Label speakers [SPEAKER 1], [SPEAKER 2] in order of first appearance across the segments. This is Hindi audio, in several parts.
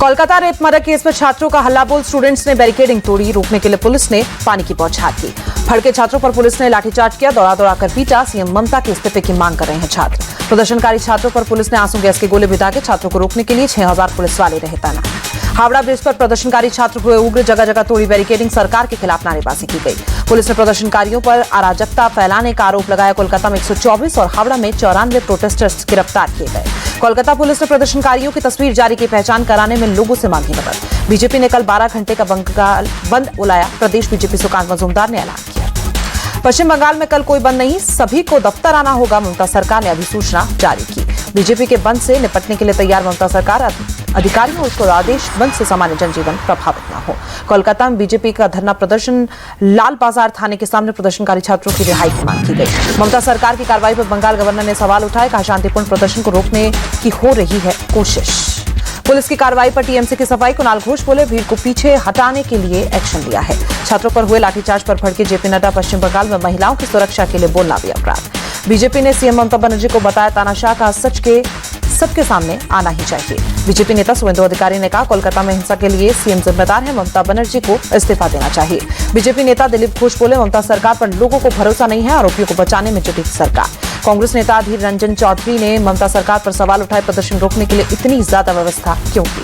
[SPEAKER 1] कोलकाता रेप मर्डर केस में छात्रों का हल्ला बोल, स्टूडेंट्स ने बैरिकेडिंग तोड़ी, रोकने के लिए पुलिस ने पानी की बौछार की। भड़के छात्रों पर पुलिस ने लाठीचार्ज किया, दौड़ा दौड़ाकर पीटा। सीएम ममता के इस्तीफे की मांग कर रहे हैं छात्र। प्रदर्शनकारी छात्रों पर पुलिस ने आंसू गैस के गोले बिताके छात्रों को रोकने के लिए 6000 पुलिस वाले रहे तैनात। हावड़ा ब्रिज पर प्रदर्शनकारी छात्र हुए उग्र, जगह जगह तोड़ी बैरिकेडिंग, सरकार के खिलाफ नारेबाजी की गई। पुलिस ने प्रदर्शनकारियों पर अराजकता फैलाने का आरोप लगाया। कोलकाता में 124 और हावड़ा में 94 प्रोटेस्टर्स गिरफ्तार किए गए। कोलकाता पुलिस ने प्रदर्शनकारियों की तस्वीर जारी की, पहचान कराने में लोगों से मांगी मदद। बीजेपी ने कल 12 घंटे का बंद बुलाया, प्रदेश बीजेपी सुकांत मजूमदार ने ऐलान किया। पश्चिम बंगाल में कल कोई बंद नहीं, सभी को दफ्तर आना होगा, ममता सरकार ने अधिसूचना जारी की। बीजेपी के बंद से निपटने के लिए तैयार ममता सरकार, अधिकारियों को आदेश, बंद से सामान्य जनजीवन प्रभावित न हो। कोलकाता में बीजेपी का धरना प्रदर्शन, लाल बाजार थाने के सामने प्रदर्शनकारी छात्रों की रिहाई की मांग की गई। ममता सरकार की कार्रवाई पर बंगाल गवर्नर ने सवाल उठाए, कहा शांतिपूर्ण प्रदर्शन को रोकने की हो रही है कोशिश। पुलिस की कार्रवाई पर टीएमसी की सफाई, कुणाल घोष बोले भीड़ को पीछे हटाने के लिए एक्शन लिया है। छात्रों पर हुए लाठीचार्ज पर भड़के जेपी नड्डा, पश्चिम बंगाल में महिलाओं की सुरक्षा के लिए बोलना भी अपराध। बीजेपी ने सीएम ममता बनर्जी को बताया तानाशाह, का सच के सबके सामने आना ही चाहिए। बीजेपी नेता सुवेंदु अधिकारी ने कहा कोलकाता में हिंसा के लिए सीएम जिम्मेदार है, ममता बनर्जी को इस्तीफा देना चाहिए। बीजेपी नेता दिलीप घोष बोले ममता सरकार पर लोगों को भरोसा नहीं है, आरोपियों को बचाने में जुटी सरकार। कांग्रेस नेता अधीर रंजन चौधरी ने ममता सरकार पर सवाल उठाए, प्रदर्शन रोकने के लिए इतनी ज्यादा व्यवस्था क्यों की।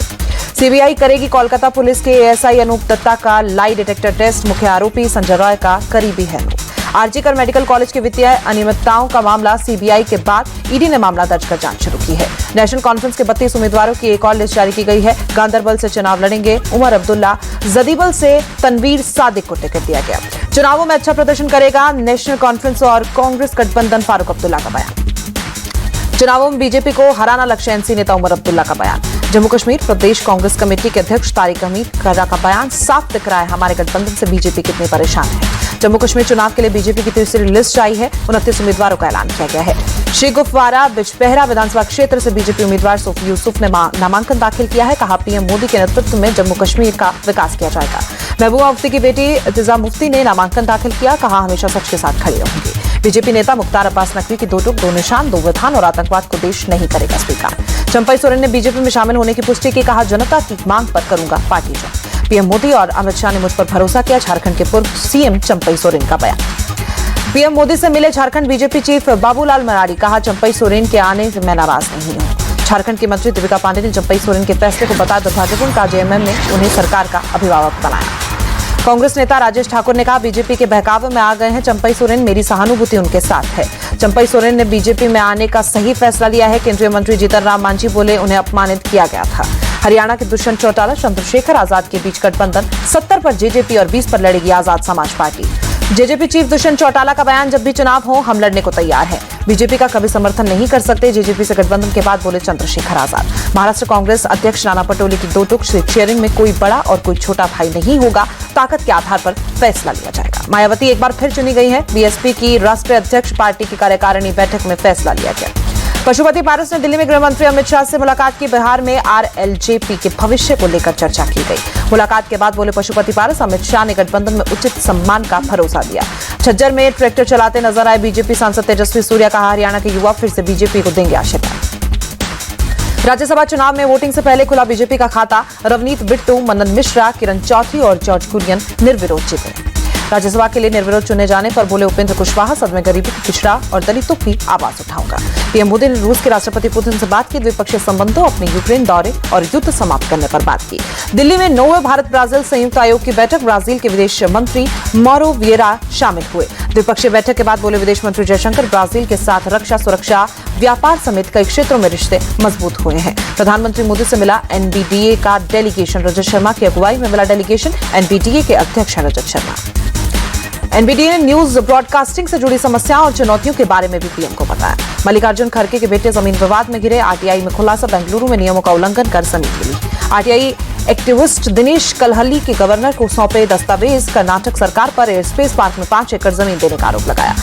[SPEAKER 1] सीबीआई करेगी कोलकाता पुलिस के एएसआई अनूप दत्ता का लाई डिटेक्टर टेस्ट, मुख्य आरोपी संजय रॉय का करीबी है। आरजी कर मेडिकल कॉलेज के वित्तीय अनियमितताओं का मामला, सीबीआई के बाद ईडी ने मामला दर्ज कर जांच शुरू की है। नेशनल कॉन्फ्रेंस के 32 उम्मीदवारों की एक और लिस्ट जारी की गई है। गांधरबल से चुनाव लड़ेंगे उमर अब्दुल्ला, जदीबल से तनवीर सादिक को टिकट दिया गया। चुनावों में अच्छा प्रदर्शन करेगा नेशनल कॉन्फ्रेंस और कांग्रेस गठबंधन, फारूक अब्दुल्ला का बयान। चुनावों में बीजेपी को हराना लक्ष्य, एनसी नेता उमर अब्दुल्ला का बयान। जम्मू कश्मीर प्रदेश कांग्रेस कमेटी के अध्यक्ष तारिक हमीद का बयान, साफ दिख रहा है हमारे गठबंधन से बीजेपी कितनी परेशान है। जम्मू कश्मीर चुनाव के लिए बीजेपी की तीसरी लिस्ट आई है, 29 उम्मीदवारों का ऐलान किया गया है। श्रीगुफवारा बिजबेहरा विधानसभा क्षेत्र से बीजेपी उम्मीदवार सोफी यूसुफ ने नामांकन दाखिल किया है, कहा पीएम मोदी के नेतृत्व में जम्मू कश्मीर का विकास किया जाएगा। महबूबा मुफ्ती की बेटी इत्तिजा मुफ्ती ने नामांकन दाखिल किया, कहा हमेशा सच के साथ खड़ी रहूंगी। बीजेपी नेता मुख्तार अब्बास नकवी की 2 टूक 2 निशान 2 विधान और आतंकवाद को देश नहीं करेगा स्वीकार। चंपई सोरेन ने बीजेपी में शामिल होने की पुष्टि की, कहा जनता की मांग पर करूंगा पार्टी ज्वाइन। पीएम मोदी और अमित शाह ने मुझ पर भरोसा किया, झारखंड के पूर्व सीएम चंपई सोरेन का बयान। पीएम मोदी से मिले झारखंड बीजेपी चीफ बाबूलाल मरारी, कहा चंपई सोरेन के आने से मैं नाराज नहीं हूं। झारखंड की मंत्री दीपिका पांडे ने चंपई सोरेन के फैसले को बताया दुर्भाग्यपूर्ण, कहा जेएमएम ने उन्हें सरकार का अभिभावक बनाया। कांग्रेस नेता राजेश ठाकुर ने कहा बीजेपी के बहकावे में आ गए हैं चंपई सोरेन, मेरी सहानुभूति उनके साथ है। चंपई सोरेन ने बीजेपी में आने का सही फैसला लिया है। केंद्रीय मंत्री जीतन राम मांझी बोले उन्हें अपमानित किया गया था। हरियाणा के दुष्यंत चौटाला चंद्रशेखर आजाद के बीच गठबंधन, 70 पर जेजेपी और 20 पर लड़ेगी Azad Samaj party. JJP chief Dushyant Chautala का बयान, जब भी चुनाव हो हम लड़ने को तैयार हैं, बीजेपी का कभी समर्थन नहीं कर सकते, जेजेपी से गठबंधन के बाद बोले चंद्रशेखर आजाद। महाराष्ट्र कांग्रेस अध्यक्ष नाना पटोले की 2 टूक, शेयरिंग में कोई बड़ा और कोई छोटा भाई नहीं होगा, ताकत के आधार पर फैसला लिया जाएगा। मायावती एक बार फिर चुनी गई है, बीएसपी की राष्ट्रीय अध्यक्ष, पार्टी की कार्यकारिणी बैठक में फैसला लिया गया। पशुपति पारस ने दिल्ली में गृह मंत्री अमित शाह से मुलाकात की, बिहार में आरएलजेपी के भविष्य को लेकर चर्चा की गई। मुलाकात के बाद बोले पशुपति पारस, अमित शाह ने गठबंधन में उचित सम्मान का भरोसा दिया। झज्जर में ट्रैक्टर चलाते नजर आए बीजेपी सांसद तेजस्वी सूर्या, कहा हरियाणा के युवा फिर से बीजेपी को देंगे आशीर्वाद। राज्यसभा चुनाव में वोटिंग से पहले खुला बीजेपी का खाता, रवनीत बिट्टू, मनन मिश्रा, किरण चौधरी और जॉर्ज कुरियन निर्विरोध जीते। राज्यसभा के लिए निर्विरोध चुने जाने पर बोले उपेंद्र कुशवाहा, सदन में गरीबी, पिछड़ा और दलितों की आवाज उठाऊंगा। पीएम मोदी ने रूस के राष्ट्रपति पुतिन से बात की, द्विपक्षीय संबंधों, अपने यूक्रेन दौरे और युद्ध समाप्त करने पर बात की। दिल्ली में 9वें भारत ब्राजील संयुक्त आयोग की बैठक, ब्राजील के विदेश मंत्री मौरो विएरा शामिल हुए। द्विपक्षीय बैठक के बाद बोले विदेश मंत्री जयशंकर, ब्राजील के साथ रक्षा, सुरक्षा, व्यापार समेत कई क्षेत्रों में रिश्ते मजबूत हुए हैं। प्रधानमंत्री मोदी से मिला एनबीडीए का डेलीगेशन, रजत शर्मा की अगुवाई में मिला डेलीगेशन, एनबीडीए के अध्यक्ष रजत शर्मा। एनबीडीए ने न्यूज ब्रॉडकास्टिंग से जुड़ी समस्याओं और चुनौतियों के बारे में भी पीएम को बताया। मल्लिकार्जुन खड़गे के बेटे जमीन विवाद में घिरे, आरटीआई में खुलासा, बेंगलुरु में नियमों का उल्लंघन कर जमीन मिली। आरटीआई एक्टिविस्ट दिनेश कलहल्ली के गवर्नर को सौंपे दस्तावेज, कर्नाटक सरकार पर एयर स्पेस पार्क में 5 एकड़ जमीन देने का आरोप लगाया।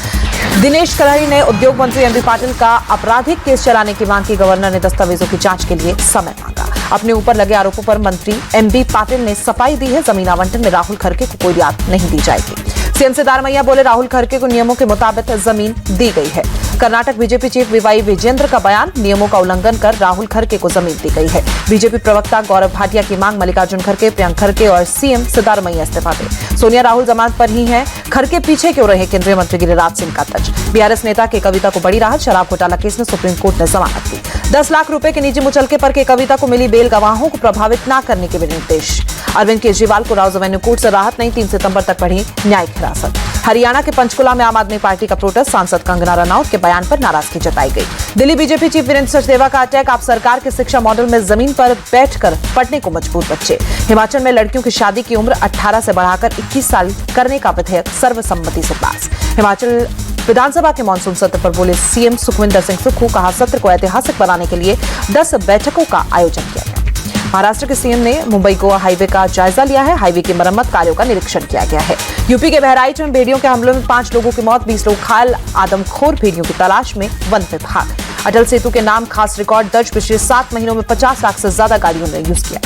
[SPEAKER 1] दिनेश कलहल्ली ने उद्योग मंत्री एमबी पाटिल का आपराधिक केस चलाने की मांग की, गवर्नर ने दस्तावेजों की जांच के लिए समय मांगा। अपने ऊपर लगे आरोपों पर मंत्री एमबी पाटिल ने सफाई दी है, जमीन आवंटन में राहुल खड़गे को कोई रियायत नहीं दी जाएगी। सीएम सिद्धारमैया बोले राहुल खड़गे को नियमों के मुताबिक जमीन दी गई है। Karnataka BJP chief VY Vijendra का बयान, नियमों का उल्लंघन कर राहुल खड़गे को जमीन दी गई है। बीजेपी प्रवक्ता गौरव भाटिया की मांग, मल्लिकार्जुन खड़गे, प्रियंक खड़गे और सीएम सिद्धारमैया इस्तीफा दे। सोनिया राहुल जमानत पर ही हैं, खड़गे पीछे क्यों रहे? केंद्रीय मंत्री गिरिराज सिंह का तर्ज। बीआरएस नेता के कविता को बड़ी राहत, शराब घोटाला केस में सुप्रीम कोर्ट ने जमानत दी। 10 लाख रुपए के निजी मुचलके पर के कविता को मिली बेल, गवाहों को प्रभावित न करने के भी निर्देश। अरविंद केजरीवाल को राउज एवेन्यू कोर्ट से राहत नहीं, 3 सितंबर तक बढ़ी न्यायिक हिरासत। हरियाणा के पंचकुला में आम आदमी पार्टी का प्रोटेस्ट, सांसद कंगना रनौत के बयान पर नाराजगी जताई गई। दिल्ली बीजेपी चीफ वीरेंद्र सचदेवा का अटैक, आप सरकार के शिक्षा मॉडल में जमीन पर बैठकर पढ़ने को मजबूर बच्चे। हिमाचल में लड़कियों की शादी की उम्र 18 से बढ़ाकर 21 साल करने का विधेयक सर्वसम्मति से पास। हिमाचल विधानसभा के मानसून सत्र पर बोले सीएम सुखविंदर सिंह सुक्खू, कहा सत्र को ऐतिहासिक बनाने के लिए 10 बैठकों का आयोजन किया गया। महाराष्ट्र के सीएम ने मुंबई गोवा हाईवे का जायजा लिया है, हाईवे की मरम्मत कार्यों का निरीक्षण किया गया है। यूपी के बहराइच में भेड़ियों के हमलों में 5 लोगों की मौत, 20 लोग घायल, आदमखोर भेड़ियों की तलाश में वन विभाग। अटल सेतु के नाम खास रिकॉर्ड दर्ज, पिछले 7 महीनों में 50 लाख से ज्यादा गाड़ियों ने यूज किया।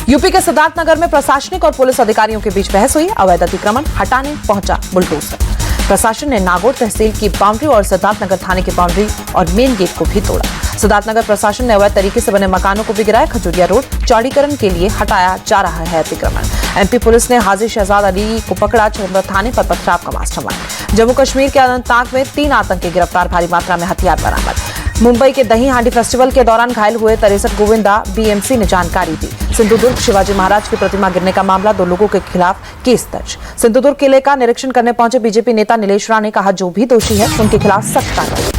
[SPEAKER 1] यूपी के सिद्धार्थनगर में प्रशासनिक और पुलिस अधिकारियों के बीच बहस हुई, अवैध अतिक्रमण हटाने पहुंचा बुलडोजर। प्रशासन ने नागौर तहसील की बाउंड्री और सिद्धार्थनगर थाने की बाउंड्री और मेन गेट को भी तोड़ा। सिद्धार्थनगर प्रशासन ने अवैध तरीके से बने मकानों को भी गिराया। खजूरिया रोड चौड़ीकरण के लिए हटाया जा रहा है अतिक्रमण। एमपी पुलिस ने हाजी शहजाद अली को पकड़ा, चंद्र थाने पर पथराव का मास्टरमाइंड। जम्मू कश्मीर के अनंतनाग में 3 आतंकी गिरफ्तार, भारी मात्रा में हथियार बरामद। मुंबई के दही हांडी फेस्टिवल के दौरान घायल हुए 63 गोविंदा, बीएमसी ने जानकारी दी। सिंधुदुर्ग शिवाजी महाराज की प्रतिमा गिरने का मामला, 2 लोगों के खिलाफ केस दर्ज। सिंधुदुर्ग किले का निरीक्षण करने पहुंचे बीजेपी नेता नीलेश राणे ने कहा, जो भी दोषी है उनके खिलाफ सख्त कार्रवाई।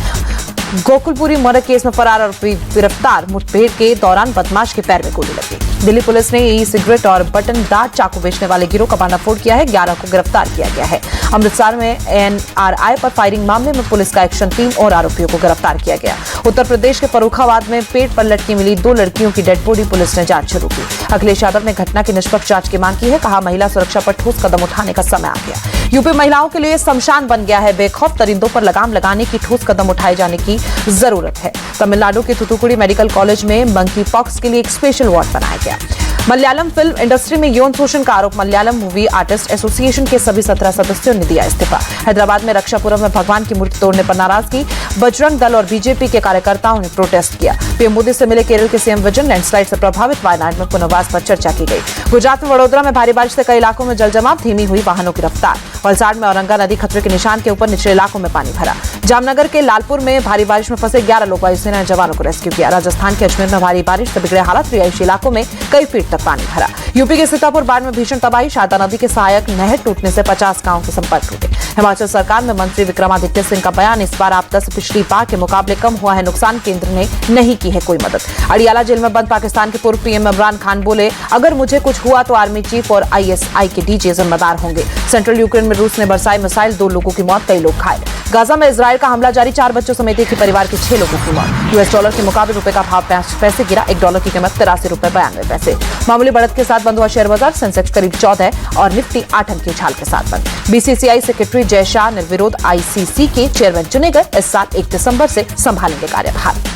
[SPEAKER 1] गोकुलपुरी मर्डर केस में फरार आरोपी गिरफ्तार, मुठभेड़ के दौरान बदमाश के पैर में गोली लगी। दिल्ली पुलिस ने ई सिगरेट और बटनदार चाकू बेचने वाले गिरोह का भंडाफोड़ किया है, 11 को गिरफ्तार किया गया है। अमृतसर में एनआरआई पर फायरिंग मामले में पुलिस का एक्शन टीम और आरोपियों को गिरफ्तार किया गया। उत्तर प्रदेश के फर्रुखाबाद में पेट पर लटकी मिली 2 लड़कियों की डेड बॉडी, पुलिस ने जांच शुरू की। अखिलेश यादव ने घटना की निष्पक्ष जांच की मांग की है, कहा महिला सुरक्षा पर ठोस कदम उठाने का समय आ गया। यूपी महिलाओं के लिए शमशान बन गया है, बेखौफ दरिंदों पर लगाम लगाने की ठोस कदम उठाए जाने की जरूरत है। तमिलनाडु के थूथुकुड़ी मेडिकल कॉलेज में मंकी पॉक्स के लिए एक स्पेशल वार्ड बनाया गया। मलयालम फिल्म इंडस्ट्री में यौन शोषण का आरोप, मलयालम मूवी आर्टिस्ट एसोसिएशन के सभी 17 सदस्यों ने दिया इस्तीफा। हैदराबाद में रक्षापुरम में भगवान की मूर्ति तोड़ने पर नाराजगी, बजरंग दल और बीजेपी के कार्यकर्ताओं ने प्रोटेस्ट किया। पीएम मोदी से मिले केरल के सीएम विजयन, लैंडस्लाइड से प्रभावित वायनाड में पुनर्वास पर चर्चा की गई। गुजरात में वडोदरा में भारी बारिश से कई इलाकों में जलजमाव, धीमी हुई वाहनों की रफ्तार। वलसाड़ में औरंगा नदी खतरे के निशान के ऊपर, निचले इलाकों में पानी भरा। जामनगर के लालपुर में भारी बारिश में फंसे 11 लोग, वायुसेना ने जवानों को रेस्क्यू किया। राजस्थान के अजमेर में भारी बारिश से बिगड़े हालात, रिहायशी इलाकों में कई फीट तक पानी भरा। यूपी के सीतापुर बाढ़ में भीषण तबाही, शारदा नदी के सहायक नहर टूटने से 50 गांवों के संपर्क टूटे। हिमाचल सरकार में मंत्री विक्रमादित्य सिंह का बयान, इस बार आपदा से पिछली बार के मुकाबले कम हुआ है नुकसान, केंद्र ने नहीं की है कोई मदद। अडियाला जेल में बंद पाकिस्तान के पूर्व पीएम इमरान खान बोले, अगर मुझे कुछ हुआ तो आर्मी चीफ और आईएसआई के डीजे जिम्मेदार होंगे। सेंट्रल यूक्रेन में रूस ने बरसाई मिसाइल, 2 लोगों की मौत, कई लोग घायल। गाजा में इजरायल का हमला जारी, 4 बच्चों समेत एक ही परिवार के 6 लोगों की मौत। यूएस डॉलर के मुकाबले रुपए का भाव 5 पैसे गिरा, 1 डॉलर की कीमत 83 रुपए 92 पैसे। मामूली बढ़त के साथ बंद हुआ शेयर बाजार, सेंसेक्स करीब 14 और निफ्टी 8 अंक की उछाल के साथ बंद। बीसीसीआई सेक्रेटरी जय शाह निर्विरोध आईसीसी के चेयरमैन चुने गए, इस साल 1 दिसंबर से संभालेंगे कार्यभार।